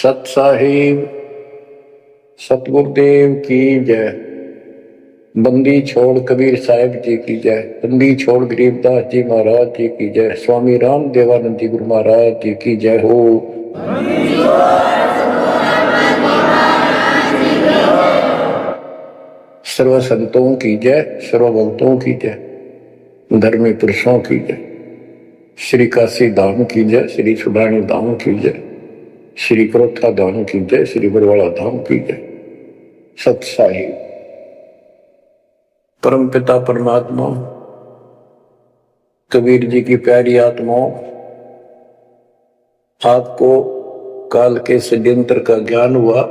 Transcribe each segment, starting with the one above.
सत साहिब सतगुरुदेव की जय। बंदी छोड़ कबीर साहिब जी की जय। बंदी छोड़ गरीबदास जी महाराज जी की जय। स्वामी राम देवानंद जी गुरु महाराज जी की जय हो। सर्व संतों की जय, सर्व भक्तों की जय, धर्मी पुरुषों की जय। श्री काशी धाम की जय, श्री सुडानी धाम की जय, श्री क्रोथा धाम की जय, श्री बरवाड़ा धाम की जय। सत साहिब परम पिता परमात्मा कबीर जी की प्यारी आत्माओं, आपको काल के षड्यंत्र का ज्ञान हुआ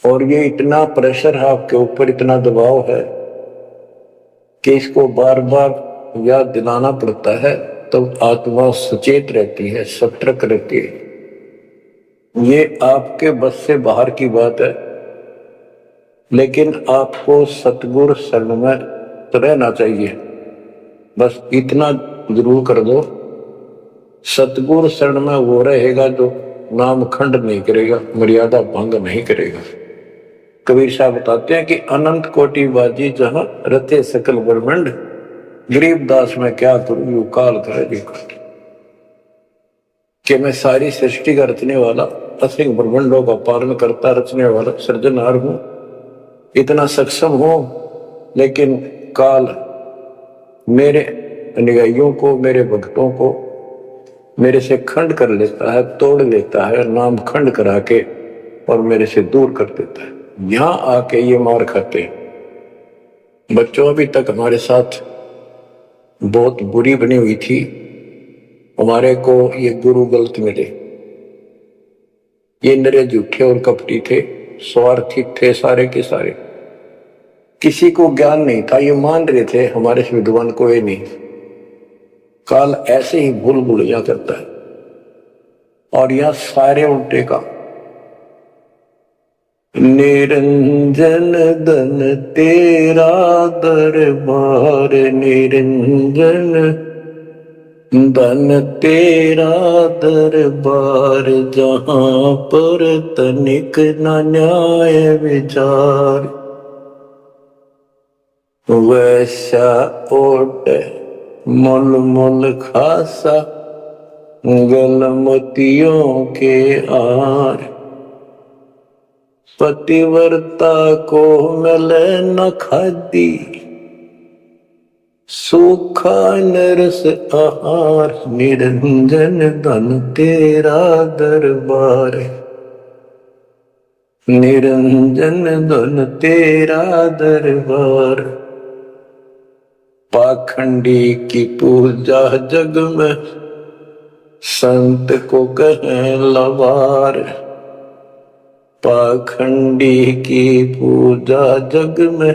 और ये इतना प्रेशर है आपके ऊपर, इतना दबाव है कि इसको बार बार याद दिलाना पड़ता है, तब तो आत्मा सचेत रहती है, सतर्क रहती है। ये आपके बस से बाहर की बात है, लेकिन आपको सतगुरु शरण में रहना चाहिए। बस इतना जरूर कर दो, सतगुरु शरण में वो रहेगा जो नाम खंड नहीं करेगा, मर्यादा भंग नहीं करेगा। कबीर साहब बताते हैं कि अनंत कोटि बाजी जहां रते सकल ब्रह्मांड, गरीबदास में क्या करूं यू काल करे कि मैं सारी सृष्टि का रचने वाला, असिंग ब्रह्मांडों का पालन करता रचने वाला सृजनहार हूं, इतना सक्षम हूं, लेकिन काल मेरे अनुयायियों को, मेरे भक्तों को मेरे से खंड कर लेता है, तोड़ लेता है, नाम खंड करा के और मेरे से दूर कर देता है। यहां आके ये मार खाते हैं। बच्चों अभी तक हमारे साथ बहुत बुरी बनी हुई थी, हमारे को ये गुरु गलत मिले। ये नरे झूठे और कपटी थे, स्वार्थी थे सारे के सारे। किसी को ज्ञान नहीं था, ये मान रहे थे हमारे से विद्वान कोई नहीं। काल ऐसे ही भूल भुलैया करता है और यह सारे उल्टे का। निरंजन धन तेरा दरबार, निरंजन धन तेरा दरबार, जहां पर तनिक न न्याय विचार, वैसा ओट मुल मुल खासा, गल मोतियों के आर, पतिव्रता को मिले न खादी, सूखा नरस आहार, निरंजन धन तेरा दरबार, निरंजन धन तेरा दरबार। पाखंडी की पूजा जग में, संत को कहें लवार, पाखंडी की पूजा जग में,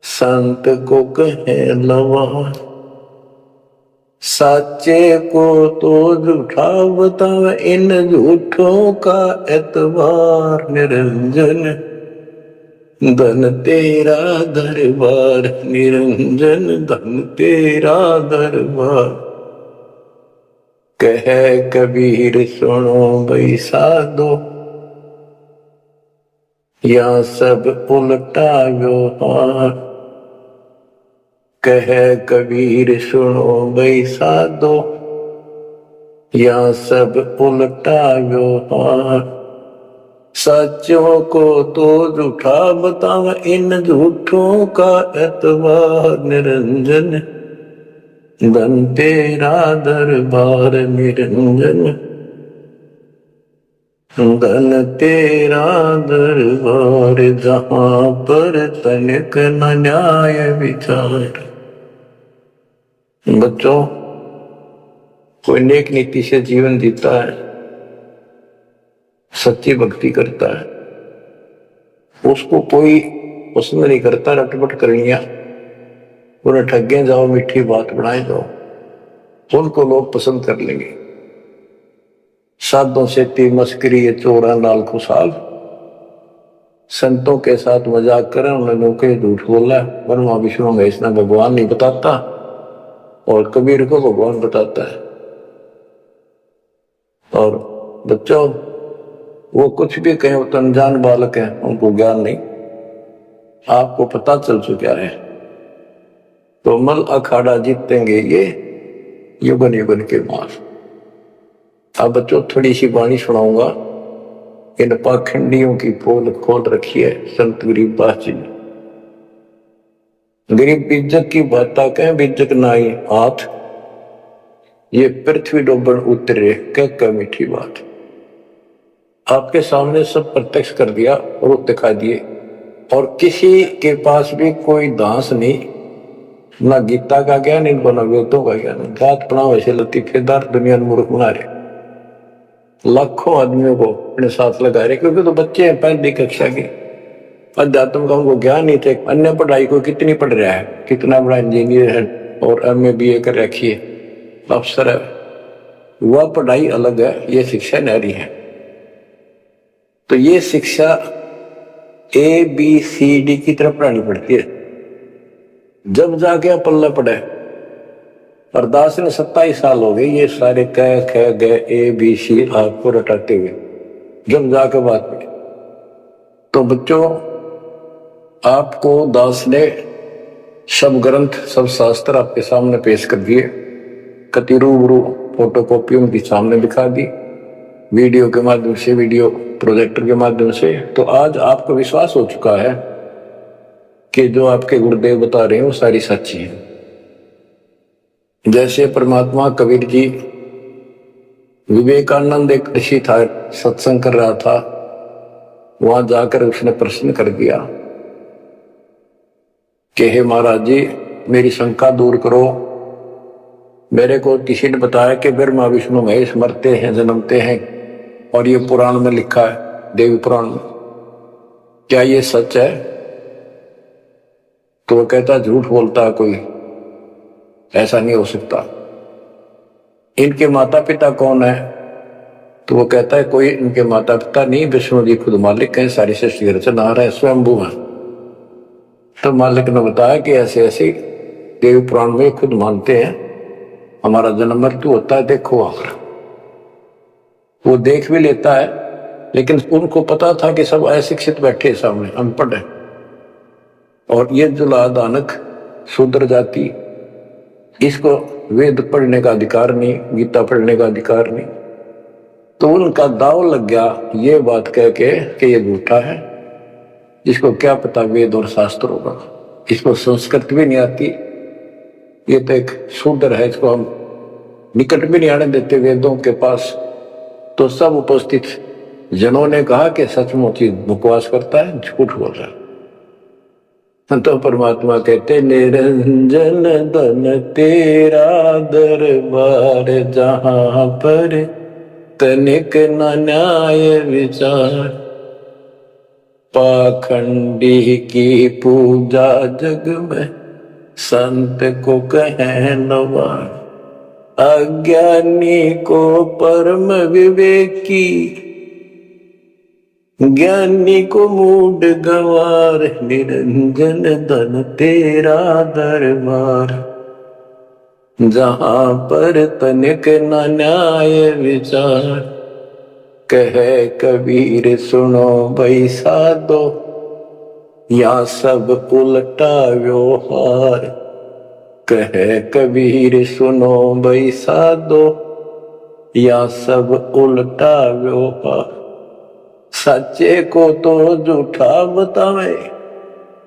संत को कहें लवार। साचे को तो झूठा बतावे, इन झूठों का एतबार, निरंजन धन तेरा दरबार, निरंजन धन तेरा दरबार। कहे कबीर सुनो भाई साधो, या सब उल्टा व्यवहार, कहे कबीर सुनो भाई साधो, या सब उल्टा व्यवहार। सच्चों को तो झूठा बतावे, इन झूठों का एतबार, निरंजन धन तेरा दरबार, निरंजन धन तेरा दरबार, जहां पर तनिक न न्याय विचार। बच्चों, कोई नेक नीति से जीवन जीता है, सच्ची भक्ति करता है, उसको कोई पसंद नहीं करता रटपट करनिया, उन्हें ठगे जाओ, मीठी बात बनाए जाओ, उनको लोग पसंद कर लेंगे। साधों से ती मस्करी चोरा नाल खुशाल, संतों के साथ मजाक करें, उन्होंने के झूठ बोला, ब्रह्मा विष्णु महेश ने भगवान नहीं बताता और कबीर को भगवान बताता है। और बच्चों वो कुछ भी कहें, वो तो अनजान बालक है, उनको ज्ञान नहीं, आपको पता चल चुका है। तो मल अखाड़ा जीतेंगे ये युगन युगन के मास। अब बच्चों थोड़ी सी वाणी सुनाऊंगा, इन पाखंडियों की पोल खोल रखी है संत गरीबदास जी ने। गरीब बिज्जक की बाता कहें बिज्जक नाई हाथ, ये पृथ्वी डोबन उतरे कह मीठी बात। आपके सामने सब प्रत्यक्ष कर दिया और दिखा दिए, और किसी के पास भी कोई दांस नहीं, ना गीता का ज्ञान इनको, ना वेदों का ज्ञान। बात पढ़ा वैसे लतीफेदार दुनिया में मूर्ख बना रहे, लाखों आदमियों को अपने साथ लगा रहे, क्योंकि तो बच्चे हैं पहली कक्षा के, अध्यात्म का उनको ज्ञान नहीं थे। अन्य पढ़ाई को कितनी पढ़ रहा है, कितना बड़ा इंजीनियर है और MA BA कर रखी है, अफसर है, वह पढ़ाई अलग है, ये शिक्षा न्यारी है। तो ये शिक्षा ABCD की तरफ पढ़ानी पड़ती है, जब जाके पल्ला पड़े। अरदास ने 27 साल हो गए ये सारे कह ख ग ABC आपको रटाते हुए, जब जाके बात पड़ी। तो बच्चों आपको दास ने सब ग्रंथ सब शास्त्र आपके सामने पेश कर दिए, कति रूबरू फोटोकॉपी उनके सामने दिखा दी, वीडियो के माध्यम से, वीडियो प्रोजेक्टर के माध्यम से। तो आज आपको विश्वास हो चुका है कि जो आपके गुरुदेव बता रहे हैं वो सारी सच्ची है। जैसे परमात्मा कबीर जी, विवेकानंद एक ऋषि था, सत्संग कर रहा था, वहां जाकर उसने प्रश्न कर दिया कि हे महाराज जी मेरी शंका दूर करो, मेरे को किसी ने बताया कि ब्रह्मा विष्णु महेश मरते हैं जन्मते हैं, और ये पुराण में लिखा है, देवी पुराण में, क्या ये सच है? तो वो कहता झूठ बोलता है कोई, ऐसा नहीं हो सकता। इनके माता पिता कौन है? तो वो कहता है कोई इनके माता पिता नहीं, विष्णु जी खुद मालिक है, सारी सृष्टि रचना है, स्वयंभू है। तो मालिक ने बताया कि ऐसे ऐसे देवी पुराण में खुद मानते हैं हमारा जन्म मृत्यु होता है, देखो आकर। वो देख भी लेता है, लेकिन उनको पता था कि सब अशिक्षित बैठे सामने, अनपढ़ है, और ये जुला दानक शूद्र जाति, इसको वेद पढ़ने का अधिकार नहीं, गीता पढ़ने का अधिकार नहीं। तो उनका दाव लग गया ये बात कह के कि ये झूठा है, जिसको क्या पता वेद और शास्त्र होगा, इसको संस्कृत भी नहीं आती, ये तो एक शूद्र है, इसको हम निकट भी नहीं आने देते वेदों के पास। तो सब उपस्थित जनों ने कहा कि सचमुच ही बकवास करता है, झूठ बोल रहा है। तो परमात्मा कहते निरंजन धन तेरा दरबार, जहां पर तनिक न न्याय विचार, पाखंडी की पूजा जग में संत को कहे नवार, अज्ञानी को परम विवेकी, ज्ञानी को मूड गवार, निरंजन धन तेरा दरबार, जहां पर तनिक न न्याय विचार, कहे कबीर सुनो भाई साधो, या सब उल्टा व्यवहार, कहे कबीर सुनो भाई साधो, या सब उल्टा व्यवहार, सच्चे को तो झूठा बतावे,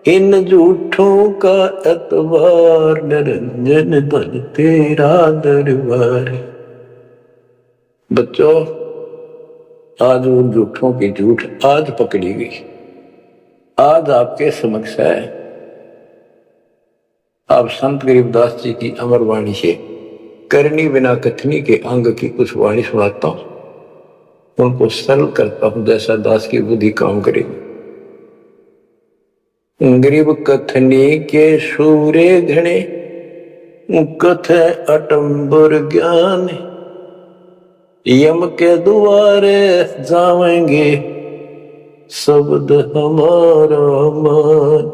इन झूठों का एतबार, निरंजन धन तेरा दरबार। बच्चों आज उन झूठों की झूठ आज पकड़ी गई, आज आपके समक्ष है। आप संत गरीबदास जी की अमर वाणी से करनी बिना कथनी के अंग की कुछ वाणी सुनाता हूं, उनको सरल करता हूं जैसा दास की बुद्धि काम करेगी। गरीब कथनी के सूरे घने, कथ अटंबर ज्ञान, यम के द्वारे जावेंगे शब्द हमारा मान।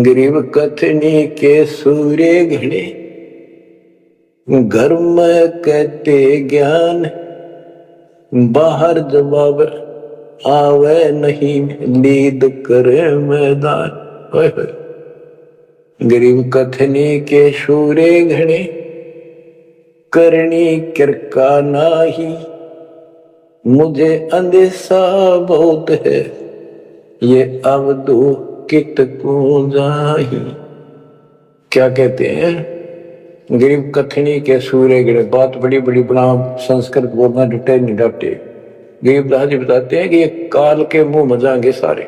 गरीब कथनी के सूरे घने, घर में कहते ज्ञान, बाहर जवाब आवे नहीं, नींद करे मैदान। ओए होए। गरीब कथनी के शूरे घने, करनी किरका नाही, मुझे अंदेशा बहुत है, ये अवधू कित को जाही। क्या कहते हैं? गरीब कथनी के सूर्य गिरे। बात बड़ी बड़ी बना, संस्कृत बोलना डटे नहीं डटे। गरीबदास जी बताते हैं कि ये काल के मुंह मजाएंगे सारे।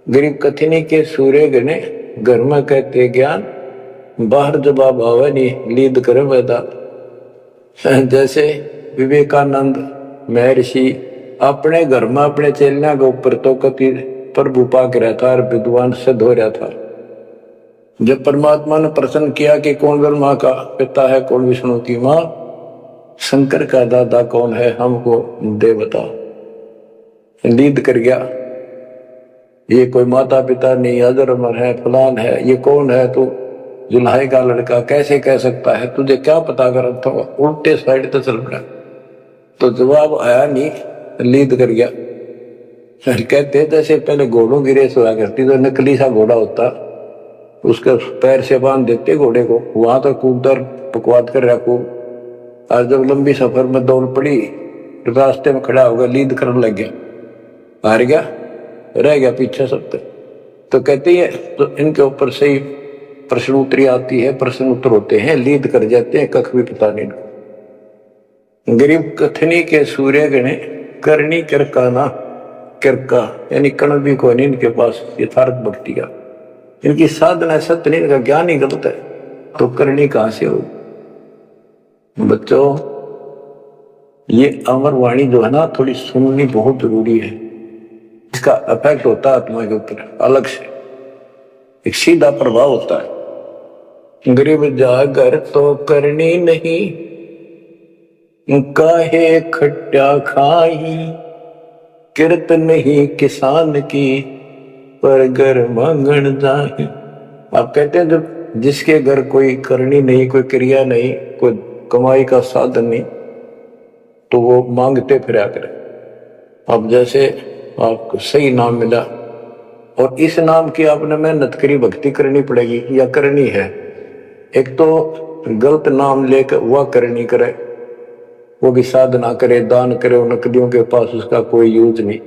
गरीब कथनी के सूर्य गिने, घर में कहते ज्ञान, बाहर जवाब आवे नहीं, लीद करे मैदान। जैसे विवेकानंद महर्षि अपने घर में अपने चेलिया के ऊपर तो कति प्रभु पाक रहता और विद्वान सिद्ध हो रहा था। जब परमात्मा ने प्रश्न किया कि कौन ब्रह्मा का पिता है, कौन विष्णु की माँ, शंकर का दादा कौन है, हमको दे बता। लीद कर गया, ये कोई माता पिता नहीं, अजर अमर है, फलान है, ये कौन है तू, जुल्हाई का लड़का, कैसे कह सकता है, तुझे क्या पता कर, उल्टे साइड तो चल पड़ा। तो जवाब आया नहीं, लीद कर गया। कहते जैसे पहले घोड़ों की रेस हुआ करती, तो नकली सा घोड़ा होता, उसके पैर से बांध देते घोड़े को, वहां तो कूदर पकवाद कर रहा खूब। और जब लंबी सफर में दौड़ पड़ी, रास्ते में खड़ा होगा, लीद करने लग गया, हार गया, रह गया पीछे सबसे। तो कहते हैं तो इनके ऊपर से ही प्रश्न उत्तरी आती है, प्रश्न उत्तर होते हैं, लीद कर जाते हैं, कख भी पता नहीं इनको। गरीब कथनी के सूर्य गणे, करनी किरकाना, किरका यानी कण भी कोई नहीं इनके पास यथार्थ भक्ति का। इनकी साधना सत्य नहीं, इनका ज्ञान ही गलत है, तो करनी कहां से हो? बच्चों, ये अमर वाणी जो है ना, थोड़ी सुननी बहुत जरूरी है। इसका इफेक्ट होता है आत्मा के ऊपर अलग से, एक सीधा प्रभाव होता है। गरीब जागर तो करनी नहीं, काहे खट्टा खाई, किरत नहीं किसान की, पर घर मांगन जाही। आप कहते हैं जब जिसके घर कोई करनी नहीं, कोई क्रिया नहीं, कोई कमाई का साधन नहीं, तो वो मांगते फिरा करे। अब जैसे आपको सही नाम मिला और इस नाम की आपने मेहनत करी, भक्ति करनी पड़ेगी या करनी है। एक तो गलत नाम लेकर वह करनी करे, वो भी साधना करे, दान करे, नकलियों के पास उसका कोई यूज नहीं।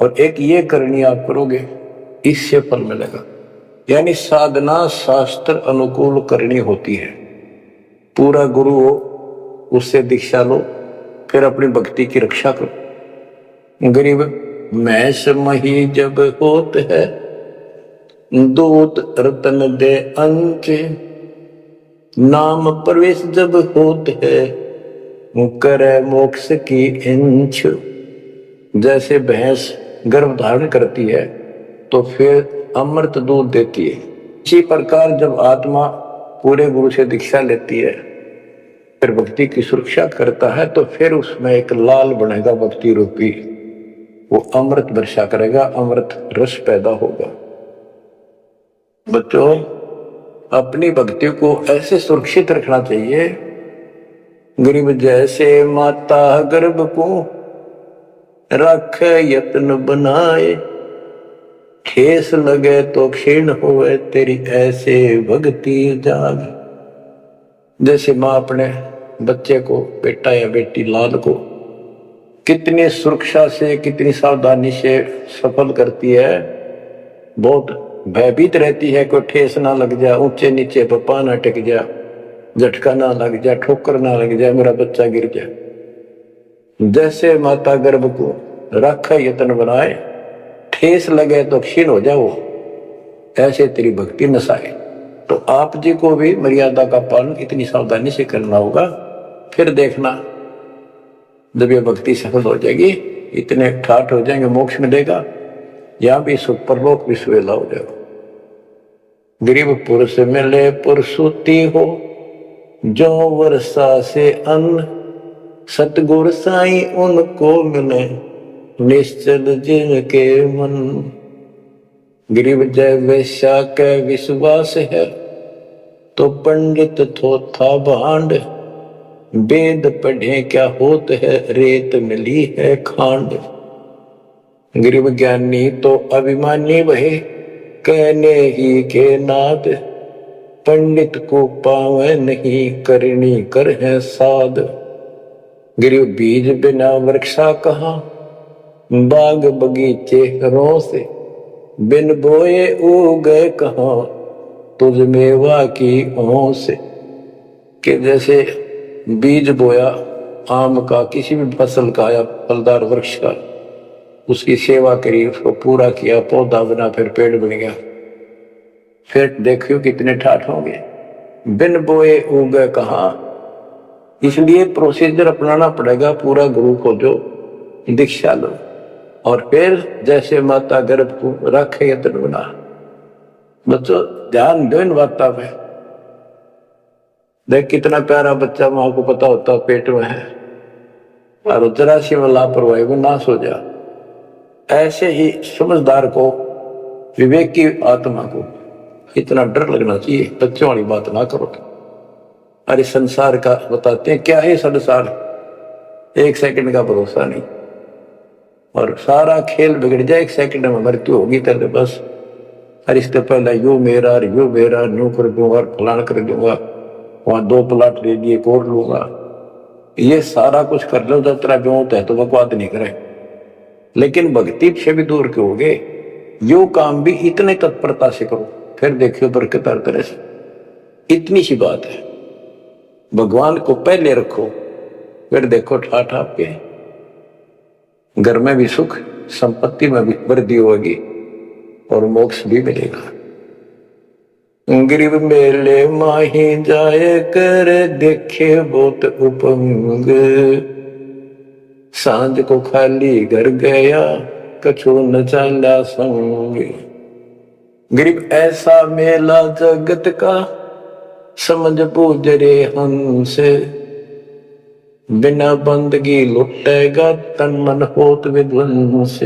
और एक ये करनी आप करोगे, इससे फल मिलेगा। यानी साधना शास्त्र अनुकूल करनी होती है। पूरा गुरु हो, उससे दीक्षा लो, फिर अपनी भक्ति की रक्षा करो। गरीब मैस मही जब होत है, दूत रतन दे अंच, नाम प्रवेश जब होत है, करे मोक्ष की इंच। जैसे भैंस गर्भ धारण करती है तो फिर अमृत दूध देती है, इसी प्रकार जब आत्मा पूरे गुरु से दीक्षा लेती है, फिर भक्ति की सुरक्षा करता है, तो फिर उसमें एक लाल बनेगा भक्ति रूपी, वो अमृत वर्षा करेगा, अमृत रस पैदा होगा। बच्चों, अपनी भक्ति को ऐसे सुरक्षित रखना चाहिए। गरीब जैसे माता गर्भ को रखे यत्न बनाए, ठेस लगे तो क्षीण होए, तेरी ऐसे भक्ति जाग। जैसे माँ अपने बच्चे को, बेटा या बेटी लाल को कितनी सुरक्षा से, कितनी सावधानी से सफल करती है, बहुत भयभीत रहती है, कोई ठेस ना लग जाए, ऊंचे नीचे पप्पा ना टिक जाए, झटका ना लग जाए, ठोकर ना लग जाए, मेरा बच्चा गिर जाए। जैसे माता गर्भ को रखा यत्न बनाए, ठेस लगे तो क्षीण हो जाओ, ऐसे तेरी भक्ति नसाए। तो आप जी को भी मर्यादा का पालन इतनी सावधानी से करना होगा। फिर देखना जब ये भक्ति सफल हो जाएगी, इतने ठाठ हो जाएंगे, मोक्ष मिलेगा, यहां भी सुख परलोक भी सुवेला हो जाएगा। गरीब पुरुष मिले पुरसुती हो, जो वर्षा से अन्न, सतगुर साई उनको मिले, निश्चल जिनके मन। गरीब जय वैश्या के विश्वास है, तो पंडित थोथा भांड, वेद पढ़े क्या होत है, रेत मिली है खांड। गरीब ज्ञानी तो अभिमानी वहे, कहने ही के नाद। पंडित को पावे नहीं, करनी कर है साध। गरीब बीज बिना वृक्षा कहाँ, बाग बगीचे रो से। बिन बोए उगे कहाँ, तुझ मेवा की ओं से। कि जैसे बीज बोया आम का, किसी भी फसल का या फलदार वृक्ष का, उसकी सेवा करी, उसको पूरा किया, पौधा बना, फिर पेड़ बन गया, फिर देखियो कितने ठाठ होंगे। बिन बोए उगे कहाँ, इसलिए प्रोसीजर अपनाना पड़ेगा पूरा। गुरु को जो दीक्षा लो, और फिर जैसे माता गर्भ को रखे यत्न बना। बच्चों ध्यान दो इन बातों पे। देख कितना प्यारा बच्चा, माँ को पता होता पेट में है, और जरा सी में लापरवाही में नाश हो जा। ऐसे ही समझदार को, विवेक की आत्मा को इतना डर लगना चाहिए। बच्चों वाली बात ना करो। अरे संसार का बताते हैं क्या है संसार, एक सेकंड का भरोसा नहीं, और सारा खेल बिगड़ जाए, एक सेकंड में मृत्यु होगी तेरे बस। अरे इससे पहले यू मेरा, यू मेरा, न्यू कर दूंगा, फलान कर दूंगा, वहां 2 प्लाट ले लिए, कोर लूंगा। ये सारा कुछ कर लो जब तेरा ब्योत है तो बकवाद नहीं करे, लेकिन भक्ति से भी दूर के होगे। यो काम भी इतने तत्परता से करो, फिर देखियो बरकत हर तरह से। इतनी सी बात है, भगवान को पहले रखो, फिर देखो ठाठ आपके घर में भी सुख, संपत्ति में भी वृद्धि होगी, और मोक्ष भी मिलेगा। गरीब मेले माही जाए कर, देखे बहुत उपंग। सांझ को खाली घर गया, कछु न चला संग। गरीब ऐसा मेला जगत का, समझ बूझ रे हंस। बिना बंदगी लुटेगा, तन मन होत विध्वंस।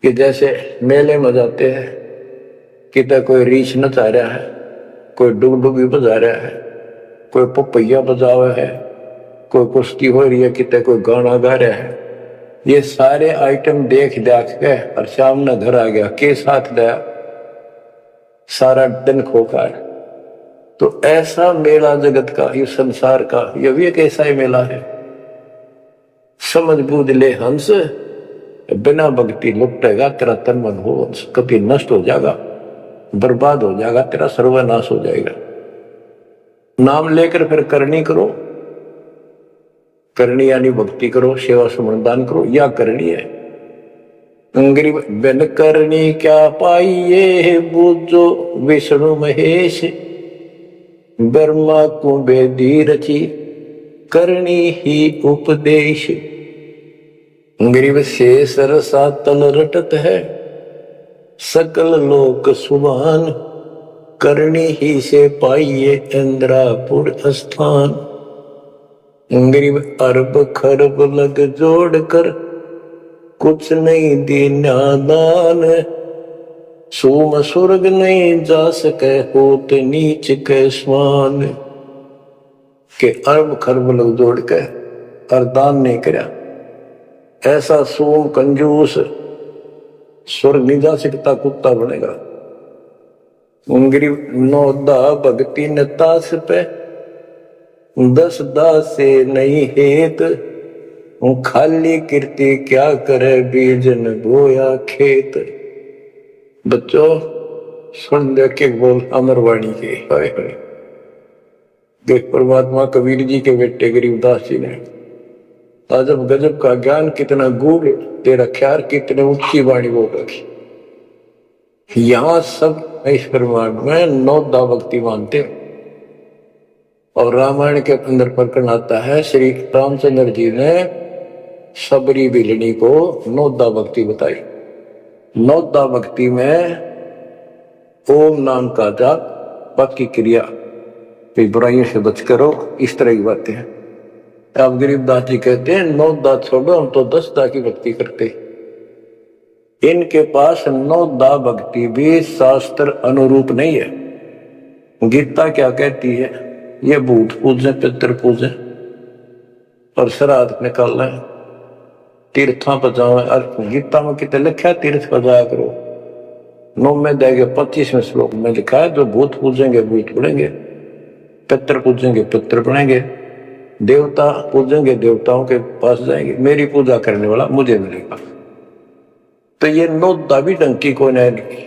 कि जैसे मेले में जाते हैं, कितना कोई रीछ नचा रहा है, कोई डुगडुगी बजा रहा है, कोई पपैया बजावा है, कोई कुश्ती हो रही है, कितने कोई गाना गा रहा है। ये सारे आइटम देख देख के और सामने घर आ गया, के साथ गया, सारा दिन खोकर। तो ऐसा मेला जगत का, ये संसार का, ये भी एक ऐसा ही मेला है। समझ बूझ ले हंस, बिना भक्ति लुटेगा तेरा तन मन हो, कभी नष्ट हो जाएगा, बर्बाद हो जाएगा, तेरा सर्वनाश हो जाएगा। नाम लेकर फिर करनी करो, करनी यानी भक्ति करो, सेवा समर्दान करो, या करनी है। गरीब बिन करनी क्या पाइये, बूझो विष्णु महेश। ब्रह्मा को वेदी रची, करनी ही उपदेश। गरीब शेष रसा तल रटत है, सकल लोक सुभान। करनी ही से पाइये इंद्रापुर स्थान। गरीब अरब खरब लग जोड़ कर, कुछ नहीं दीना दान। सोम स्वर्ग नहीं जा सके, होत नीच के स्वान। के अरब खरब लग जोड़ के और दान नहीं करया, ऐसा सोम कंजूस स्वर्ग नहीं जा सकता, कुत्ता बनेगा। गरीब 9 दा भक्ति न तास पे, 10 दा से नहीं हेत। खाली कीर्ति क्या करे, बीज न बोया खेत। बच्चों सुन दे के बोल अमरवाणी के, हाय हाय। देख परमात्मा कबीर जी के बेटे गरीबदास जी ने अजब गजब का ज्ञान, कितना गूढ़ तेरा ख्याल, कितने ऊंची वाणी बोल रखी। यहां सब इस ब्रह्मांड में 9 दा भक्ति मानते हैं। और रामायण के अंदर प्रकरण आता है, श्री रामचंद्र जी ने सबरी बिलनी को 9 दा भक्ति बताई। 9 दा भक्ति में ओम नाम का जाप, बाकी क्रिया, बुराइयों से बच करो, इस तरह की बातें हैं। अब गरीबदास जी कहते हैं 9 दा छोड़ो, हम तो 10 दा की भक्ति करते। इनके पास 9 दा भक्ति भी शास्त्र अनुरूप नहीं है। गीता क्या कहती है, ये भूत पूजे, पितर पूजे और श्राद्ध निकाल लें, तीर्थों पर जाओ। और गीता में कितने लिखा है तीर्थ पर जाया करो। 9 में देंगे 25वें श्लोक में लिखा है जो भूत पूजेंगे भूत पड़ेंगे, पितर पूजेंगे पितर पड़ेंगे, देवता पूजेंगे देवताओं के पास जाएंगे, मेरी पूजा करने वाला मुझे मिलेगा। तो ये नौदा भी डंकी को नहीं,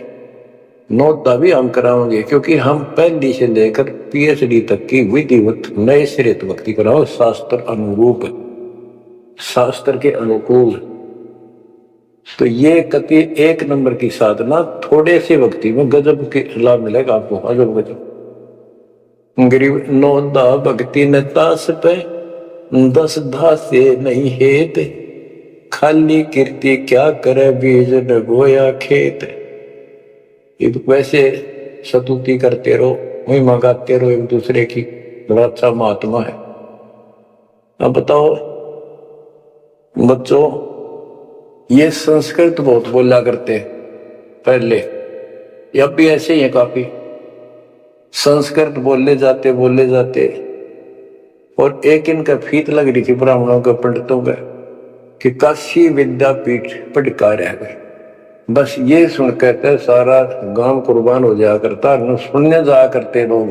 नौदा भी हम कराओगे क्योंकि हम पहली से लेकर PhD तक की विधिवत नए सिरे भक्ति कराओ, शास्त्र अनुरूप, शास्त्र के अनुकूल। तो ये कति 1 नंबर की साधना, थोड़े से भक्ति में गजब के लाभ मिलेगा आपको, अजब गजब। गरीब नौदा भक्ति न तास पे 10 धासे नहीं हेत, खाली कीर्ति क्या करे बीज न बोया खेत। एक वैसे स्तुति करते रहो, वही मंगाते रहो एक दूसरे की, बड़ा अच्छा महात्मा है। अब बताओ बच्चों, ये संस्कृत बहुत बोला करते पहले, अब भी ऐसे ही है काफी। संस्कृत बोले जाते और एक इनका फीत लग रही थी ब्राह्मणों के पंडितों का कि काशी विद्यापीठ पढ़का रह गए। बस ये सुन कहते सारा गांव कुर्बान हो जाया करता, सुनने जाया करते लोग,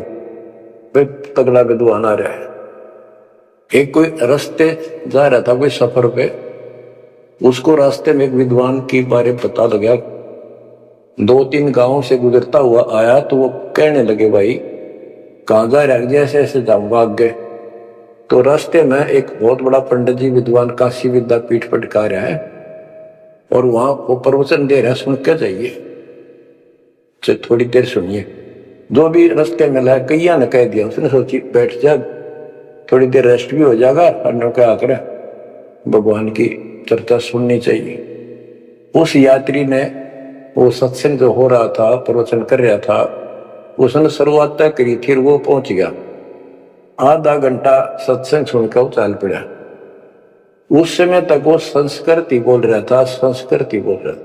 वे तगड़ा विद्वान आ रहा है। एक कोई रास्ते जा रहा था कोई सफर पे, उसको रास्ते में एक विद्वान के बारे में पता लगा, 2-3 गांवों से गुजरता हुआ आया। तो वो कहने लगे भाई कहाँ जा रहा है, जैसे ऐसे जाऊंगा आगे। तो रास्ते में एक बहुत बड़ा पंडित जी विद्वान काशी विद्यापीठ पढ़का रहा है और वहां वो प्रवचन दे रहा है, सुन के जाइए, थोड़ी देर सुनिए। जो भी रास्ते में लाया कैया ने कह दिया, उसने सोची बैठ जा, थोड़ी देर रेस्ट भी हो जाएगा और क्या करे भगवान की चर्चा सुननी चाहिए। उस यात्री ने वो सत्संग जो हो रहा था, प्रवचन कर रहा था, उसने शुरुआत तय करी थी, वो पहुंच गया। आधा घंटा सत्संग सुनकर वो चल पड़ा। उस समय तक वो संस्कृत ही बोल रहा था, संस्कृत ही बोल रहा था।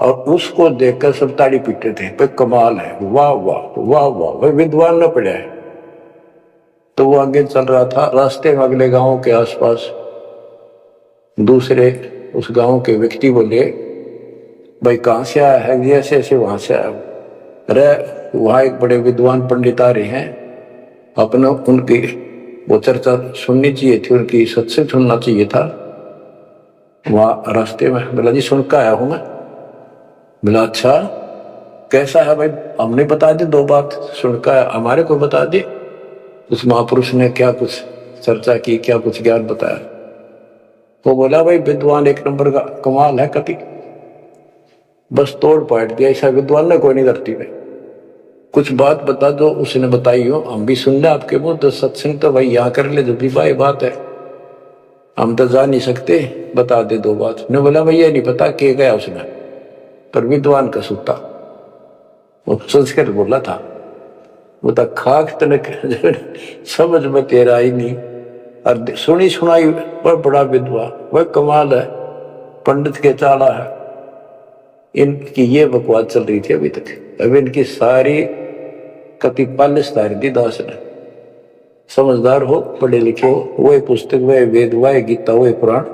और उसको देखकर सब ताड़ी पीटते थे, भाई कमाल है, वाह वाह वाह वाह, भाई विद्वान न पड़ा है। तो वो आगे चल रहा था, रास्ते में अगले गांव के आसपास दूसरे उस गांव के व्यक्ति बोले भाई कहाँ से आया है, जैसे ऐसे वहां से आया। अरे वहां एक बड़े विद्वान पंडित आ रहे हैं, अपना उनकी वो चर्चा सुननी चाहिए थी, उनकी सत्संग सुनना चाहिए था। वहां रास्ते में बोला जी सुन कर आया हूं मैं। बोला अच्छा कैसा है भाई, हमने बता दी 2 बात, सुनकर हमारे को बता दी। उस महापुरुष ने क्या कुछ चर्चा की, क्या कुछ ज्ञान बताया। वो बोला भाई विद्वान 1 नंबर का, कमाल है कति, बस तोड़ पाट दिया, ऐसा विद्वान ने कोई नहीं करती। भाई कुछ बात बता दो, उसने बताई हो, हम भी सुन ले आपके मुंह। तो सत्संग तो भाई यहाँ कर ले, जब भी भाई बात है, हम तो जा नहीं सकते, बता दे 2 बात। ने बोला भाई ये नहीं पता के गया उसने, पर विद्वान का सूता, वो संस्कृत बोला था। वो तो खाक तनक समझ में तेरा ही नहीं, और सुनी सुनाई पर बड़ा विद्वान, वह कमाल है, पंडित के चाला है। इनकी ये बकवास चल रही थी अभी तक। अब इनकी सारी कति पालिश तारी दी दास ने। समझदार हो, पढ़े लिखे हो, वही पुस्तक, वही वेद, वही गीता, वही पुराण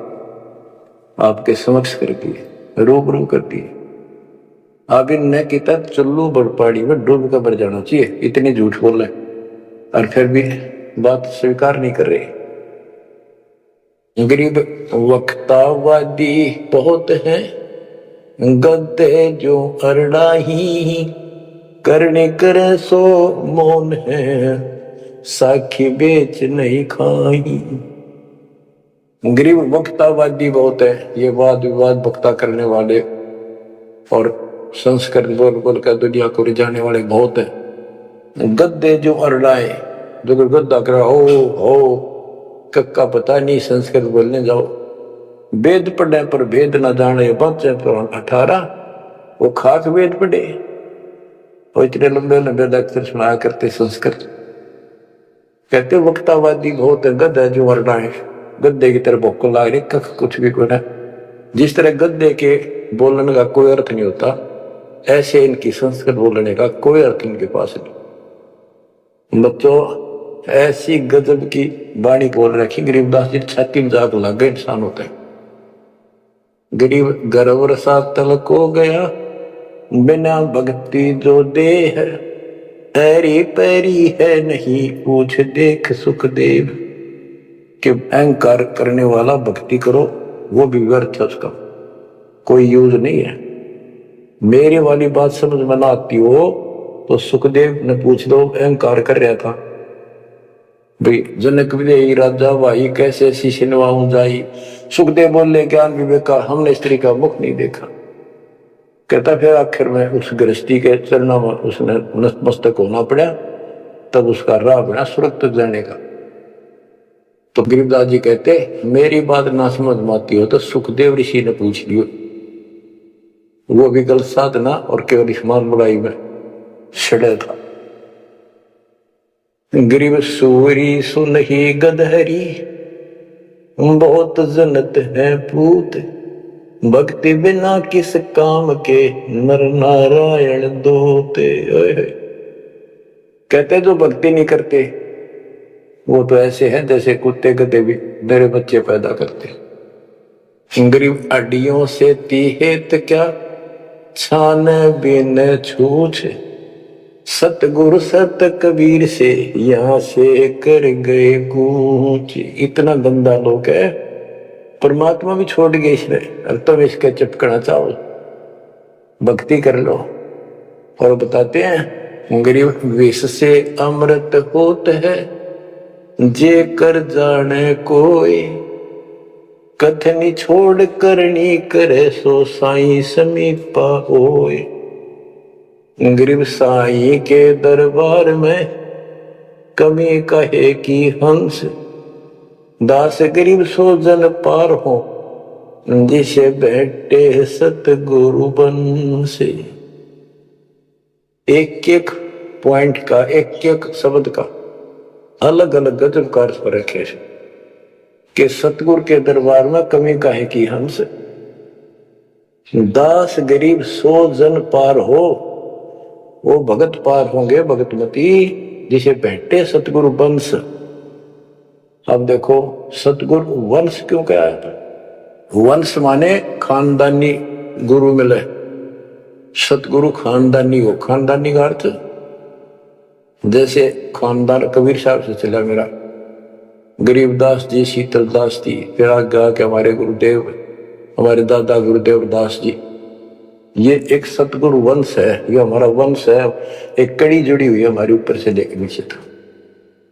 आपके समक्ष कर दिए, रूबरू कर दिए। अब इनने किता चुल्लू बड़पाड़ी में डूब कर मर जाना चाहिए, इतनी झूठ बोल रहे और फिर भी बात स्वीकार नहीं कर रहे। गरीब वक्तावादी बहुत हैं, गद्दे जो अरड़ाही, करने करे सो मौन है, साखी बेच नहीं खाई। गरीब वक्तावादी बहुत है, ये वाद विवाद वक्ता करने वाले और संस्कृत बोल बोल कर दुनिया को रिझाने वाले बहुत है। गद्दे जो अरड़ाए, जो गद्दा कर हो कक्का पता नहीं, संस्कृत बोलने जाओ, वेद पढ़े पर भेद न जाने, बच्चे तो 18, वो खाक वेद पढ़े और इतने लंबे लंबे अक्षर सुनाया करते संस्कृत। कहते वक्तावादी बहुत है, गद्दा जो अरड़ाए, गद्दे की तरह भोक ला रही, कख कुछ भी कोई ना। जिस तरह गद्दे के बोलने का कोई अर्थ नहीं होता, ऐसे इनकी संस्कृत बोलने का कोई अर्थ इनके पास नहीं। बच्चों ऐसी गजब की वाणी बोल रखी गरीबदास जी, छाती में जाग लग गए इंसान होते हैं। गरीब गर्व रसा तलक हो गया, बिना भक्ति जो दे है, ऐरी पैरी है नहीं पूछ देख सुखदेव। कि अहंकार करने वाला भक्ति करो वो भी व्यर्थ है, उसका कोई यूज नहीं है। मेरी वाली बात समझ में ना आती हो तो सुखदेव ने पूछ दो, अहंकार कर रहा था भाई, जनक विदेही राजा भाई कैसे शीशे नवाऊं जाई। सुखदेव बोले ज्ञान विवेक का हमने स्त्री का मुख नहीं देखा। कहता फिर आखिर में उस गृहस्थी के चरणों में उसने नतमस्तक होना पड़ा, तब उसका राह बना स्वर्ग तक जाने का। तो गरीबदास जी कहते मेरी बात ना समझ में आती हो तो सुखदेव ऋषि ने पूछ लियो, वो भी गलत साधना और केवल ईमान बुराई में छड़े था। गरीब सूरी सुनही गदहरी, बहुत जनत है पूत, भक्ति बिना किस काम के नर नारायण दोते। कहते जो भक्ति नहीं करते वो तो ऐसे हैं जैसे कुत्ते गधे भी मेरे बच्चे पैदा करते। गरीब अड्डियों से तीहेत क्या, छान बिन छूछ, सतगुरु सत कबीर से यहाँ से कर गए कूच। इतना गंदा लोग है, परमात्मा भी छोड़ गए इसने, अब तुम इसके चिपकना चाहो, भक्ति कर लो। और बताते हैं गरीब विष से अमृत होत है, जे कर जाने कोई, कथनी छोड़ करनी करे सो साई समीपा होए। गरीब साई के दरबार में कमी कहे की हंस, दास गरीब सो जन पार हो, जिसे बैठे सतगुरु बंस। एक एक पॉइंट का, एक एक शब्द का अलग अलग गजब का अर्थ रखे कि सतगुरु के दरबार में कमी काहे की हंस, दास गरीब सो जन पार हो, वो भगत पार होंगे भगतमती, जिसे बैठे सतगुरु वंश। अब देखो सतगुरु वंश क्यों कहा है? वंश माने खानदानी गुरु मिले, सतगुरु खानदानी हो। खानदानी का अर्थ जैसे खानदान कबीर साहब से चला मेरा, गरीबदास जी, शीतलदास जी, फिर आगे के हमारे गुरुदेव, हमारे दादा गुरुदेव दास जी, ये एक सतगुरु वंश है, ये हमारा वंश है। एक कड़ी जुड़ी हुई है हमारे ऊपर से लेकर नीचे तक।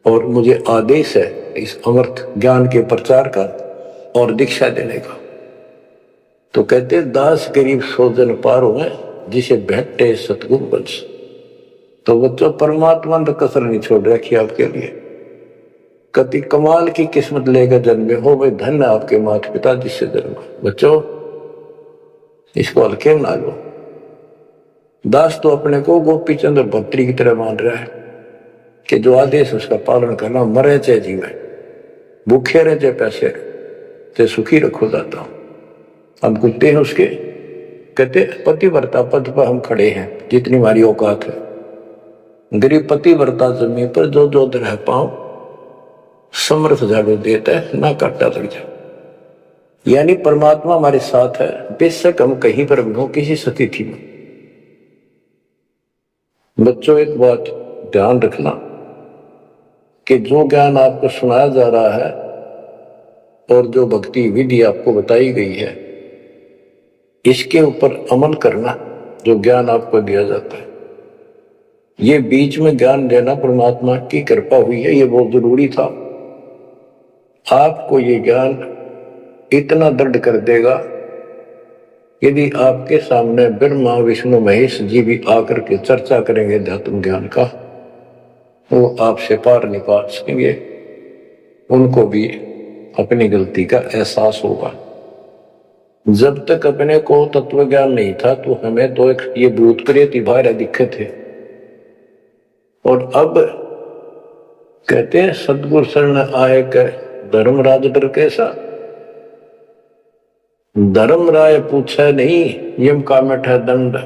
और मुझे आदेश है इस अमृत ज्ञान के प्रचार का और दीक्षा देने का। तो कहते दास गरीब सो जन पार हुए, जिसे बैठे सतगुरु वंश। तो बच्चों परमात्मा ने कसर नहीं छोड़ रखी आपके लिए। कति कमाल की किस्मत लेकर जन्मे हो, वे धन आपके माता पिता जिससे जन्मा। बच्चों इसको हल्के में ना लो। दास तो अपने को गोपी चंद्र भक्तरी की तरह मान रहा है कि जो आदेश उसका पालन करना, मरे चाहे जीवे, भूखे रहे चाहे पैसे चाहे सुखी रखो जाता हूं। हम कुत्ते हैं उसके। कहते पतिव्रता पद पर हम खड़े हैं, जितनी हमारी औकात है। गरीब पतिव्रता जमीन पर जो जो रह पाओ, समर्थ झाड़ू देता है, ना काटा लग जाए। यानी परमात्मा हमारे साथ है, बेशक हम कहीं पर भी हो, किसी स्थिति में। बच्चों एक बात ध्यान रखना कि जो ज्ञान आपको सुनाया जा रहा है और जो भक्ति विधि आपको बताई गई है, इसके ऊपर अमल करना, जो ज्ञान आपको दिया जाता है। ये बीच में ज्ञान देना परमात्मा की कृपा हुई है, ये बहुत जरूरी था। आपको ये ज्ञान इतना दृढ़ कर देगा, यदि आपके सामने ब्रह्मा विष्णु महेश जी भी आकर के चर्चा करेंगे अध्यात्म ज्ञान का, वो आपसे पार नहीं पा सकेंगे। उनको भी अपनी गलती का एहसास होगा। जब तक अपने को तत्व ज्ञान नहीं था तो हमें तो एक ये भूत प्रेत बाहर दिखे थे, और अब कहते हैं सतगुरु शरण आए के धर्मराज डर कैसा। धर्म राय पूछे नहीं, यम का मिठा दंड,